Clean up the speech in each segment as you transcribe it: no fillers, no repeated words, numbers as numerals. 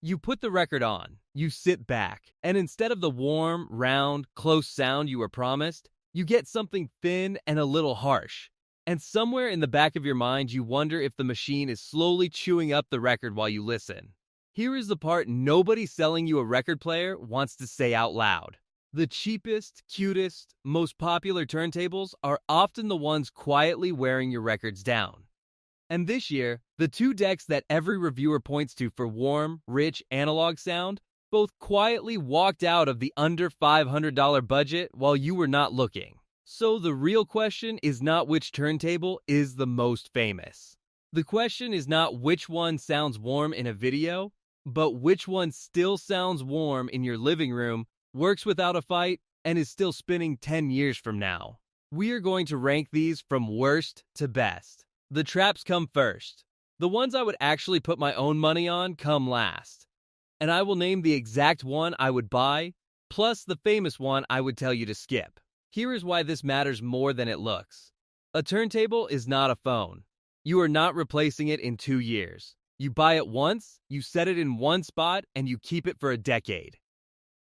You put the record on, you sit back, and instead of the warm, round, close sound you were promised, you get something thin and a little harsh. And somewhere in the back of your mind, you wonder if the machine is slowly chewing up the record while you listen. Here is the part nobody selling you a record player wants to say out loud. The cheapest, cutest, most popular turntables are often the ones quietly wearing your records down. And this year, the two decks that every reviewer points to for warm, rich analog sound both quietly walked out of the under $500 budget while you were not looking. So the real question is not which turntable is the most famous. The question is not which one sounds warm in a video, but which one still sounds warm in your living room, works without a fight, and is still spinning 10 years from now. We are going to rank these from worst to best. The traps come first. The ones I would actually put my own money on come last. And I will name the exact one I would buy, plus the famous one I would tell you to skip. Here is why this matters more than it looks. A turntable is not a phone. You are not replacing it in 2 years. You buy it once, you set it in one spot, and you keep it for a decade.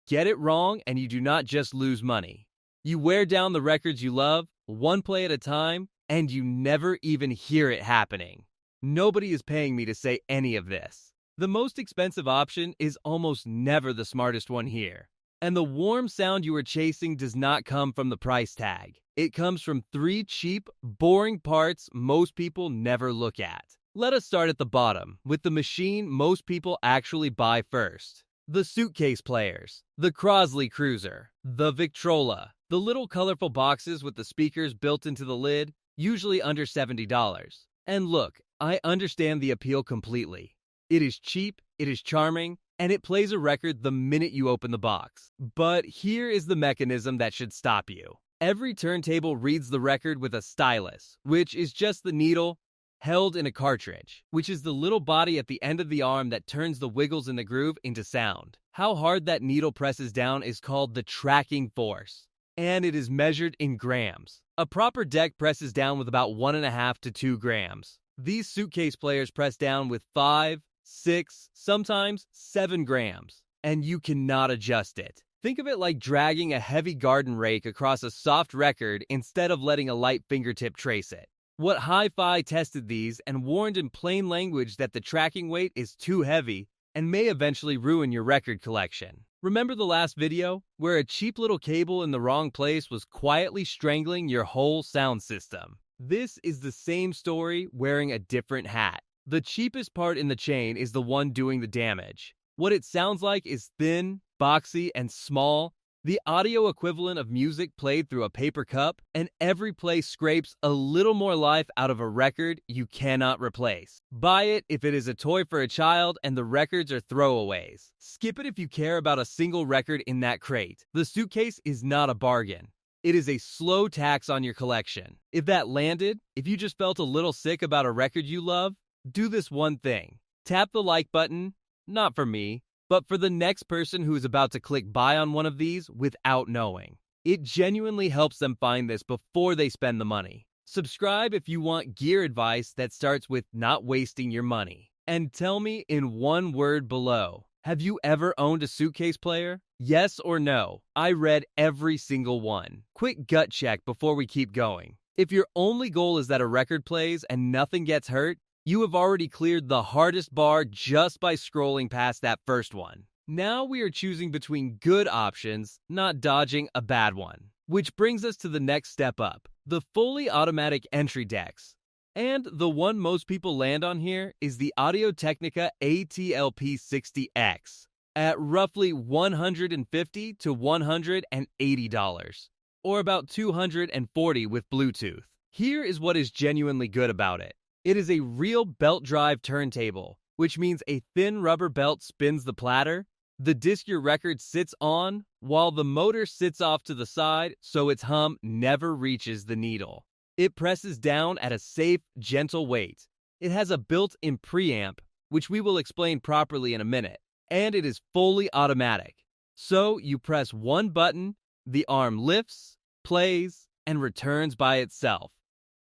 Get it wrong and you do not just lose money. You wear down the records you love, one play at a time, and you never even hear it happening. Nobody is paying me to say any of this. The most expensive option is almost never the smartest one here. And the warm sound you are chasing does not come from the price tag. It comes from 3 cheap, boring parts most people never look at. Let us start at the bottom, with the machine most people actually buy first. The suitcase players, the Crosley Cruiser, the Victrola, the little colorful boxes with the speakers built into the lid, usually under $70. And look, I understand the appeal completely. It is cheap, it is charming, and it plays a record the minute you open the box. But here is the mechanism that should stop you. Every turntable reads the record with a stylus, which is just the needle held in a cartridge, which is the little body at the end of the arm that turns the wiggles in the groove into sound. How hard that needle presses down is called the tracking force, and it is measured in grams. A proper deck presses down with about 1.5 to 2 grams. These suitcase players press down with 5, 6, sometimes 7 grams, and you cannot adjust it. Think of it like dragging a heavy garden rake across a soft record instead of letting a light fingertip trace it. What Hi-Fi tested these and warned in plain language that the tracking weight is too heavy and may eventually ruin your record collection. Remember the last video where a cheap little cable in the wrong place was quietly strangling your whole sound system? This is the same story wearing a different hat. The cheapest part in the chain is the one doing the damage. What it sounds like is thin, boxy, and small, the audio equivalent of music played through a paper cup, and every play scrapes a little more life out of a record you cannot replace. Buy it if it is a toy for a child and the records are throwaways. Skip it if you care about a single record in that crate. The suitcase is not a bargain. It is a slow tax on your collection. If that landed, if you just felt a little sick about a record you love, do this one thing. Tap the like button, not for me, but for the next person who is about to click buy on one of these without knowing. It genuinely helps them find this before they spend the money. Subscribe if you want gear advice that starts with not wasting your money. And tell me in one word below, have you ever owned a suitcase player? Yes or no? I read every single one. Quick gut check before we keep going. If your only goal is that a record plays and nothing gets hurt, you have already cleared the hardest bar just by scrolling past that first one. Now we are choosing between good options, not dodging a bad one. Which brings us to the next step up, the fully automatic entry decks. And the one most people land on here is the Audio-Technica ATLP60X at roughly $150 to $180, or about $240 with Bluetooth. Here is what is genuinely good about it. It is a real belt drive turntable, which means a thin rubber belt spins the platter. The disc your record sits on, while the motor sits off to the side so its hum never reaches the needle. It presses down at a safe, gentle weight. It has a built-in preamp, which we will explain properly in a minute, and it is fully automatic. So you press one button, the arm lifts, plays, and returns by itself.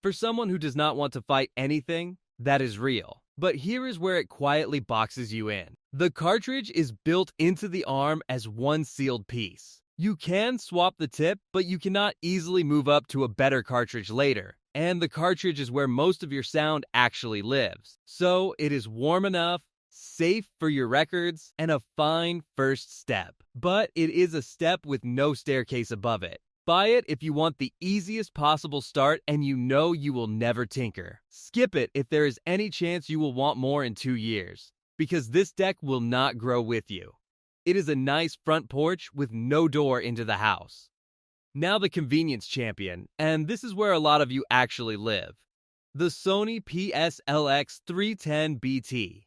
For someone who does not want to fight anything, that is real. But here is where it quietly boxes you in. The cartridge is built into the arm as one sealed piece. You can swap the tip, but you cannot easily move up to a better cartridge later. And the cartridge is where most of your sound actually lives. So it is warm enough, safe for your records, and a fine first step. But it is a step with no staircase above it. Buy it if you want the easiest possible start and you know you will never tinker. Skip it if there is any chance you will want more in 2 years, because this deck will not grow with you. It is a nice front porch with no door into the house. Now the convenience champion, and this is where a lot of you actually live. The Sony PSLX 310 BT.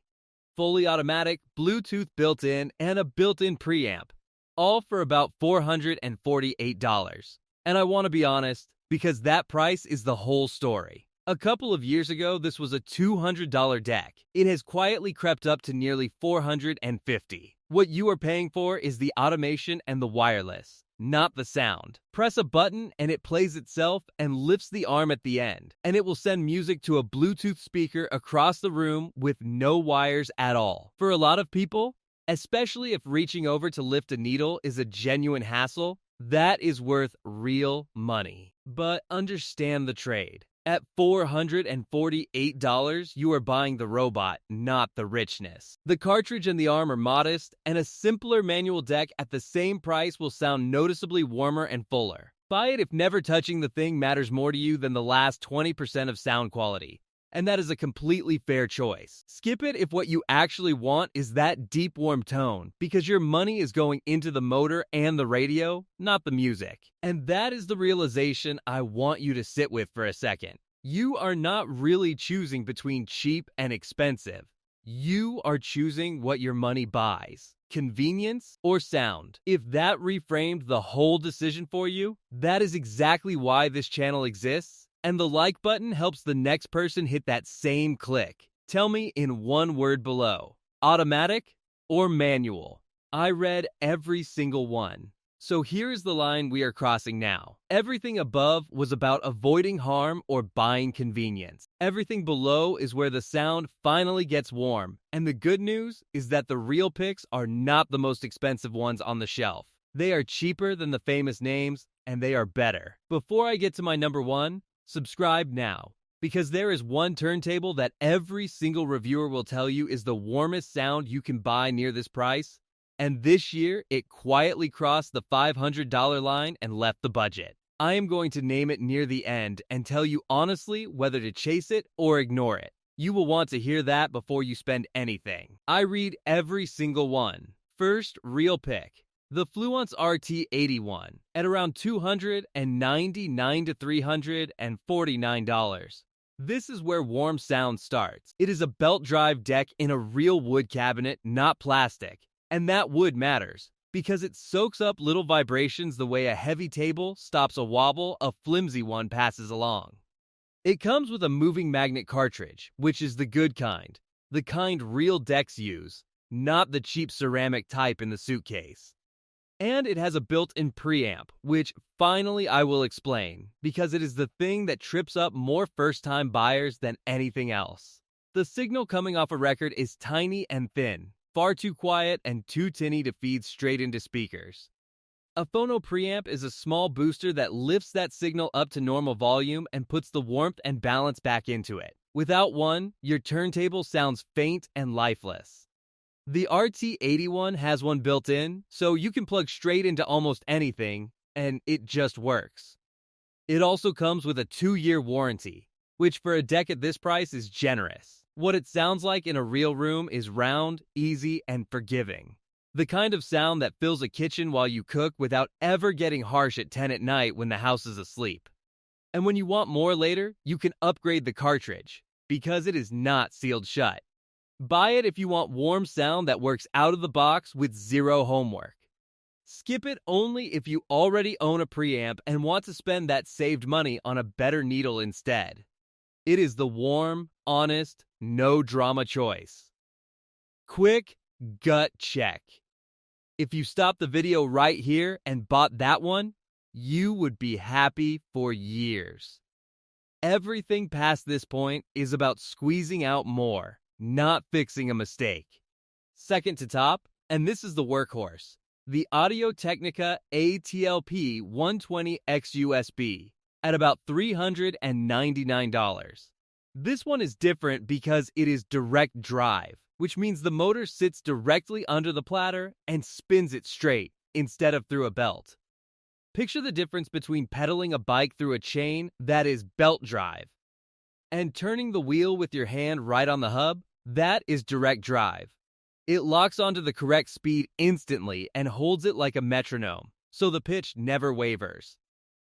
Fully automatic, Bluetooth built-in, and a built-in preamp. All for about $448. And I want to be honest, because that price is the whole story. A couple of years ago, this was a $200 deck. It has quietly crept up to nearly $450. What you are paying for is the automation and the wireless, not the sound. Press a button and it plays itself and lifts the arm at the end, and it will send music to a Bluetooth speaker across the room with no wires at all. For a lot of people, especially if reaching over to lift a needle is a genuine hassle, that is worth real money. But understand the trade. At $448, you are buying the robot, not the richness. The cartridge and the arm are modest, and a simpler manual deck at the same price will sound noticeably warmer and fuller. Buy it if never touching the thing matters more to you than the last 20% of sound quality. And that is a completely fair choice. Skip it if what you actually want is that deep warm tone, because your money is going into the motor and the radio, not the music. And that is the realization I want you to sit with for a second. You are not really choosing between cheap and expensive. You are choosing what your money buys. Convenience or sound. If that reframed the whole decision for you, that is exactly why this channel exists. And the like button helps the next person hit that same click. Tell me in one word below, automatic or manual? I read every single one. So here is the line we are crossing now. Everything above was about avoiding harm or buying convenience. Everything below is where the sound finally gets warm. And the good news is that the real picks are not the most expensive ones on the shelf. They are cheaper than the famous names, and they are better. Before I get to my number one, subscribe now, because there is one turntable that every single reviewer will tell you is the warmest sound you can buy near this price, and this year it quietly crossed the $500 line and left the budget. I am going to name it near the end and tell you honestly whether to chase it or ignore it. You will want to hear that before you spend anything. I read every single one. First, real pick. The Fluence RT81 at around $299 to $349. This is where warm sound starts. It is a belt drive deck in a real wood cabinet, not plastic. And that wood matters, because it soaks up little vibrations the way a heavy table stops a wobble a flimsy one passes along. It comes with a moving magnet cartridge, which is the good kind. The kind real decks use, not the cheap ceramic type in the suitcase. And it has a built-in preamp, which finally I will explain, because it is the thing that trips up more first-time buyers than anything else. The signal coming off a record is tiny and thin, far too quiet and too tinny to feed straight into speakers. A phono preamp is a small booster that lifts that signal up to normal volume and puts the warmth and balance back into it. Without one, your turntable sounds faint and lifeless. The RT81 has one built in, so you can plug straight into almost anything, and it just works. It also comes with a 2-year warranty, which for a deck at this price is generous. What it sounds like in a real room is round, easy, and forgiving. The kind of sound that fills a kitchen while you cook without ever getting harsh at 10 at night when the house is asleep. And when you want more later, you can upgrade the cartridge, because it is not sealed shut. Buy it if you want warm sound that works out of the box with zero homework. Skip it only if you already own a preamp and want to spend that saved money on a better needle instead. It is the warm, honest, no drama choice. Quick gut check. If you stopped the video right here and bought that one, you would be happy for years. Everything past this point is about squeezing out more. not fixing a mistake. Second to top, and this is the workhorse, the Audio-Technica ATLP 120X USB at about $399. This one is different because it is direct drive, which means the motor sits directly under the platter and spins it straight instead of through a belt. Picture the difference between pedaling a bike through a chain that is belt drive and turning the wheel with your hand right on the hub. That is direct drive. It locks onto the correct speed instantly and holds it like a metronome, so the pitch never wavers.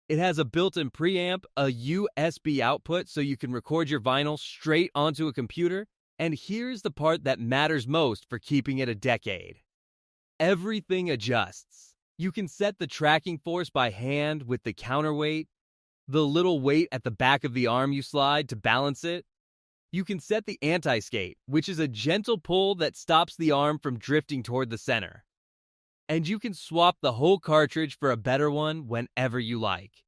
It has a built-in preamp, a USB output so you can record your vinyl straight onto a computer, and here's the part that matters most for keeping it a decade. Everything adjusts. You can set the tracking force by hand with the counterweight, the little weight at the back of the arm you slide to balance it. You can set the anti-skate, which is a gentle pull that stops the arm from drifting toward the center. And you can swap the whole cartridge for a better one whenever you like.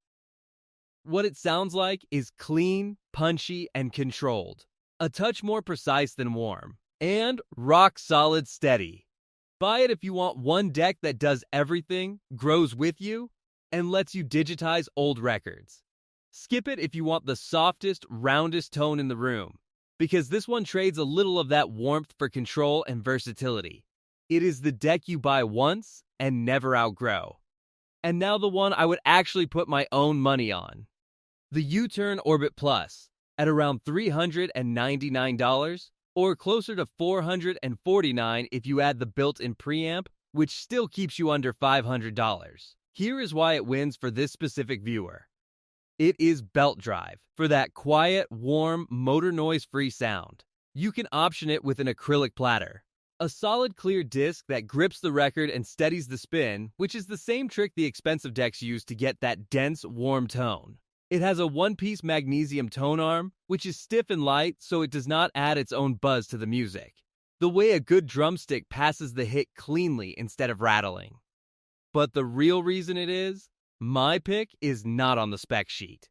What it sounds like is clean, punchy, and controlled. A touch more precise than warm. And rock solid steady. Buy it if you want one deck that does everything, grows with you, and lets you digitize old records. Skip it if you want the softest, roundest tone in the room, because this one trades a little of that warmth for control and versatility. It is the deck you buy once and never outgrow. And now the one I would actually put my own money on. The U-Turn Orbit Plus, at around $399, or closer to $449 if you add the built-in preamp, which still keeps you under $500. Here is why it wins for this specific viewer. It is belt drive for that quiet, warm, motor noise-free sound. You can option it with an acrylic platter, a solid clear disc that grips the record and steadies the spin, which is the same trick the expensive decks use to get that dense, warm tone. It has a one-piece magnesium tonearm, which is stiff and light so it does not add its own buzz to the music. The way a good drumstick passes the hit cleanly instead of rattling. But the real reason it is, my pick is not on the spec sheet.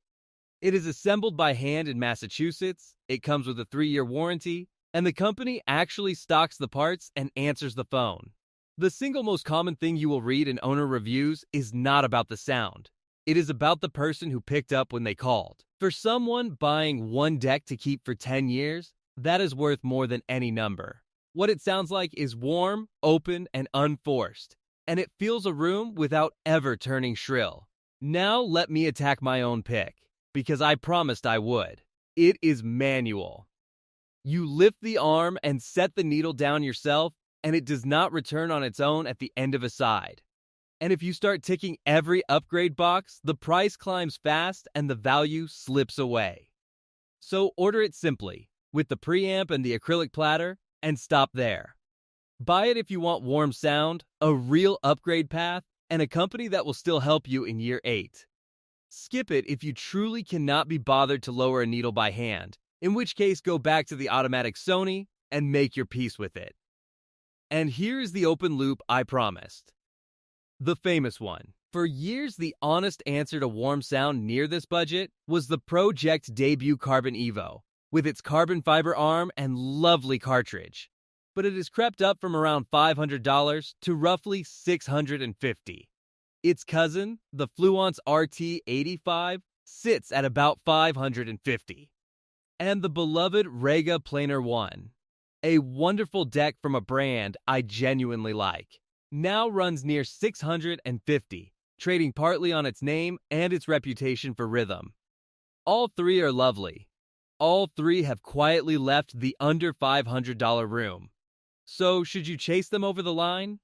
It is assembled by hand in Massachusetts, it comes with a 3-year warranty, and the company actually stocks the parts and answers the phone. The single most common thing you will read in owner reviews is not about the sound. It is about the person who picked up when they called. For someone buying one deck to keep for 10 years, that is worth more than any number. What it sounds like is warm, open, and unforced, and it fills a room without ever turning shrill. Now let me attack my own pick, because I promised I would. It is manual. You lift the arm and set the needle down yourself, and it does not return on its own at the end of a side. And if you start ticking every upgrade box, the price climbs fast and the value slips away. So order it simply, with the preamp and the acrylic platter, and stop there. Buy it if you want warm sound, a real upgrade path, and a company that will still help you in year 8. Skip it if you truly cannot be bothered to lower a needle by hand, in which case go back to the automatic Sony and make your peace with it. And here's the open loop I promised. The famous one. For years, the honest answer to warm sound near this budget was the Project debut Carbon Evo, with its carbon fiber arm and lovely cartridge. But it has crept up from around $500 to roughly $650. Its cousin, the Fluence RT85, sits at about $550. And the beloved Rega Planar 1, a wonderful deck from a brand I genuinely like, now runs near $650, trading partly on its name and its reputation for rhythm. All three are lovely. All three have quietly left the under $500 room. So should you chase them over the line?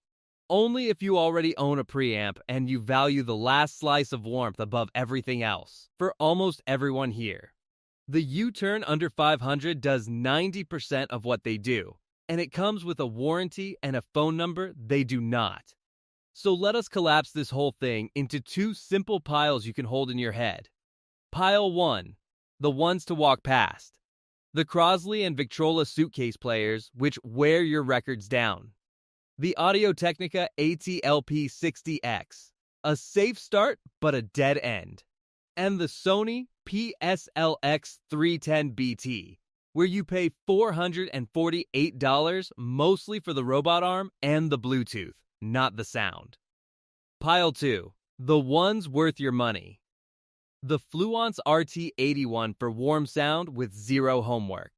Only if you already own a preamp and you value the last slice of warmth above everything else, for almost everyone here. The U-Turn under 500 does 90% of what they do, and it comes with a warranty and a phone number they do not. So let us collapse this whole thing into 2 simple piles you can hold in your head. Pile 1, the ones to walk past. The Crosley and Victrola suitcase players which wear your records down. The Audio-Technica ATLP 60X, a safe start but a dead end. And the Sony PSLX 310BT, where you pay $448 mostly for the robot arm and the Bluetooth, not the sound. Pile 2. The ones worth your money. The Fluence RT81 for warm sound with zero homework.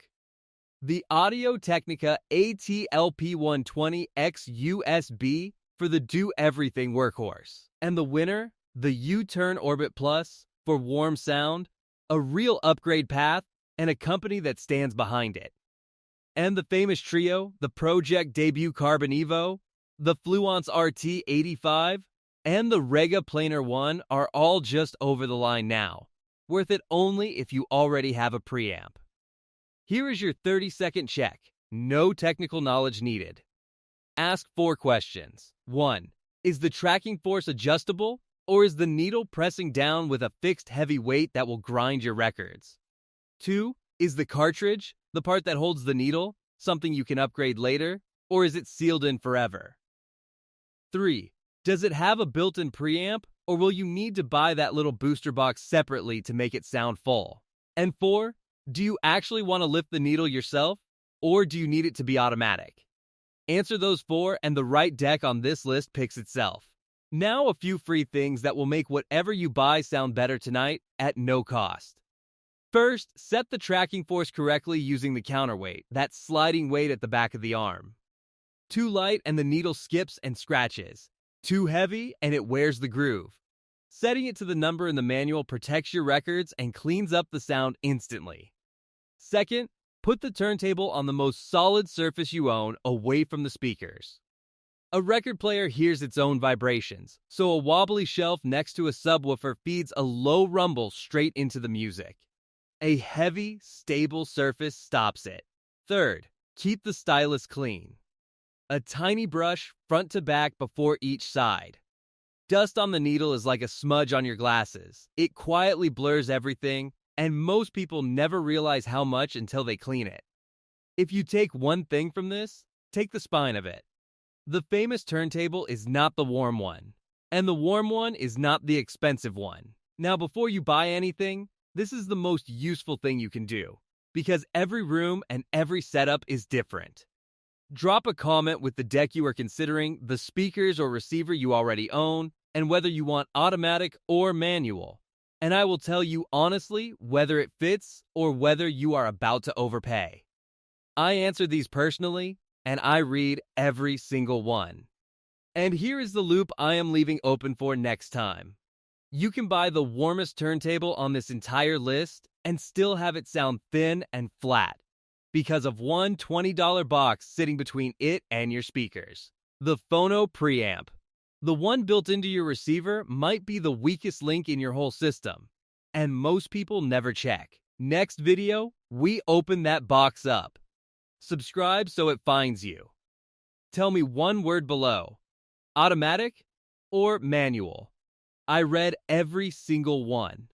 The Audio-Technica AT-LP120X USB for the do-everything workhorse. And the winner, the U-Turn Orbit Plus for warm sound, a real upgrade path, and a company that stands behind it. And the famous trio, the Project Debut Carbon Evo, the Fluence RT85, and the Rega Planar 1 are all just over the line now, worth it only if you already have a preamp. Here is your 30-second check. No technical knowledge needed. Ask 4 questions. 1. Is the tracking force adjustable, or is the needle pressing down with a fixed heavy weight that will grind your records? 2. Is the cartridge, the part that holds the needle, something you can upgrade later, or is it sealed in forever? 3. Does it have a built-in preamp, or will you need to buy that little booster box separately to make it sound full? And 4. Do you actually want to lift the needle yourself, or do you need it to be automatic? Answer those 4 and the right deck on this list picks itself. Now a few free things that will make whatever you buy sound better tonight at no cost. First, set the tracking force correctly using the counterweight, that sliding weight at the back of the arm. Too light and the needle skips and scratches. Too heavy and it wears the groove. Setting it to the number in the manual protects your records and cleans up the sound instantly. Second, put the turntable on the most solid surface you own away from the speakers. A record player hears its own vibrations, so a wobbly shelf next to a subwoofer feeds a low rumble straight into the music. A heavy, stable surface stops it. Third, keep the stylus clean. A tiny brush front to back before each side. Dust on the needle is like a smudge on your glasses. It quietly blurs everything, and most people never realize how much until they clean it. If you take one thing from this, take the spine of it. The famous turntable is not the warm one, and the warm one is not the expensive one. Now, before you buy anything, this is the most useful thing you can do, because every room and every setup is different. Drop a comment with the deck you are considering, the speakers or receiver you already own, and whether you want automatic or manual. And I will tell you honestly whether it fits or whether you are about to overpay. I answer these personally, and I read every single one. And here is the loop I am leaving open for next time. You can buy the warmest turntable on this entire list and still have it sound thin and flat, because of one $20 box sitting between it and your speakers. The phono preamp. The one built into your receiver might be the weakest link in your whole system, and most people never check. Next video, we open that box up. Subscribe so it finds you. Tell me one word below. Automatic or manual? I read every single one.